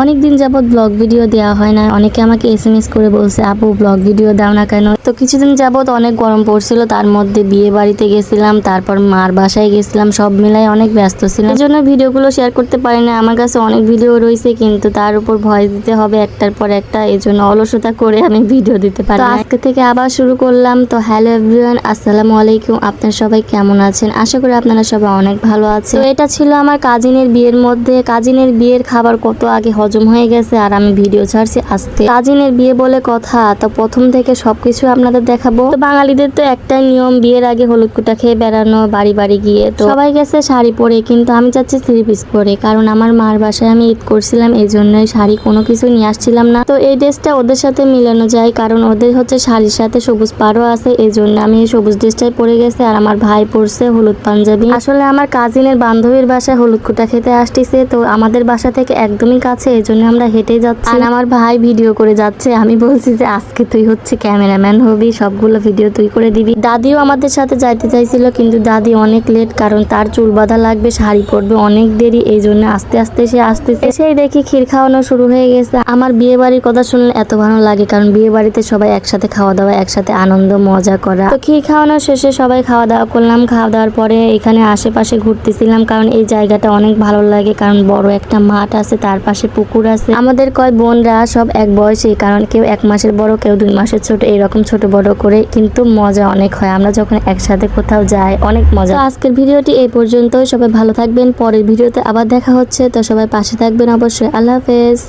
অনেকদিন যাবত blog video দেওয়া হয় না। অনেকে আমাকে SMS করে বলছে আপু ব্লগ ভিডিও দাও না কেন। তো কিছুদিন যাবত অনেক গরম পড়ছিল, তার মধ্যে বিয়ে বাড়িতে গেছিলাম, তারপর মার বাসায় গেছিলাম, সব মিলাই অনেক ব্যস্ত ছিলাম, এই জন্য ভিডিওগুলো শেয়ার করতে পারি না। আমার কাছে অনেক ভিডিও রয়েছে, কিন্তু তার উপর ভয় দিতে হবে একটার পর একটা, এই জন্য অলসতা করে আমি ভিডিও দিতে পারি। তো আজকে থেকে আবার শুরু করলাম। তো হ্যালো এভরিওয়ান, আসসালামু আলাইকুম। আপনারা সবাই কেমন আছেন? আশা করি আপনারা সবাই অনেক ভালো আছেন। তো এটা ছিল আমার কাজিনের বিয়ের মধ্যে। কাজিনের বিয়ের খাবার কত আগে হজম হয়ে গেছে, আর আমি ভিডিও ছাড়ছি আজকে। কাজিনের বিয়ে বলে কথা, তো প্রথম থেকে সবকিছু আপনাদের দেখাবো। তো বাঙালিদের তো একটাই নিয়ম, বিয়ের আগে হলুদ কুটা খেয়ে বেড়ানো, বাড়ি বাড়ি গিয়ে। তো সবাই গেছে শাড়ি পরে, কিন্তু আমি চাচ্ছি 3 পিস পরে, কারণ আমার মার বাসায় আমি ঈদ করছিলাম, এই জন্যই শাড়ি কোনো কিছু নিয়ে আসছিলাম না। তো এই ড্রেসটা ওদের সাথে মিলানো যায়, কারণ ওদের হচ্ছে শাড়ির সাথে সবুজ পাড়ও আছে, এই জন্য আমি এই সবুজ ড্রেসটাই পরে গেছি। আর আমার ভাই পরছে হলুদ পাঞ্জাবি। আসলে আমার কাজিনের বান্ধবীর বাসায় হলুদ কুটা খেতে আসতেছে, তো আমাদের বাসা থেকে একদমই কাছে, এই জন্য আমরা হেঁটে যাচ্ছি। আর আমার ভাই ভিডিও করে যাচ্ছে। আমি বলছি যে আজকে তুই হচ্ছে ক্যামেরাম্যান হবি, সবগুলো ভিডিও তুই করে দিবি। দাদিও আমাদের সাথে যাইতে চাইছিল, কিন্তু দাদি অনেক লেট, কারণ তার চুল বাঁধা লাগবে, শাড়ি পরবে, অনেক দেরি, এই জন্য আস্তে আস্তে সে আসতেছে। সেই দেখি ক্ষীর খাওয়ানো শুরু হয়ে গেছে। আমার বিয়ে বাড়ির কথা শুনলে এত ভালো লাগে, কারণ বিয়ে বাড়িতে সবাই একসাথে খাওয়া দাওয়া, একসাথে আনন্দ মজা করা। তো ক্ষীর খাওয়ানো শেষে সবাই খাওয়া দাওয়া করলাম। খাওয়া দাওয়ার পরে এখানে আশেপাশে ঘুরতেছিলাম, কারণ এই জায়গাটা অনেক ভালো লাগে, কারণ বড় একটা মাঠ আছে, তার পাশে পুকুর আছে। আমাদের কয় বোনরা সব এক বয়সী, কারণ কেউ 1 মাসের বড়, কেউ 2 মাসের ছোট, এরকম ছোট বড় করে, কিন্তু মজা অনেক হয় আমরা যখন একসাথে কোথাও যাই, অনেক মজা। তো আজকের ভিডিওটি এই পর্যন্তই। সবাই ভালো থাকবেন, পরের ভিডিওতে আবার দেখা হচ্ছে। তো সবাই পাশে থাকবেন অবশ্যই। আল্লাহ হাফেজ।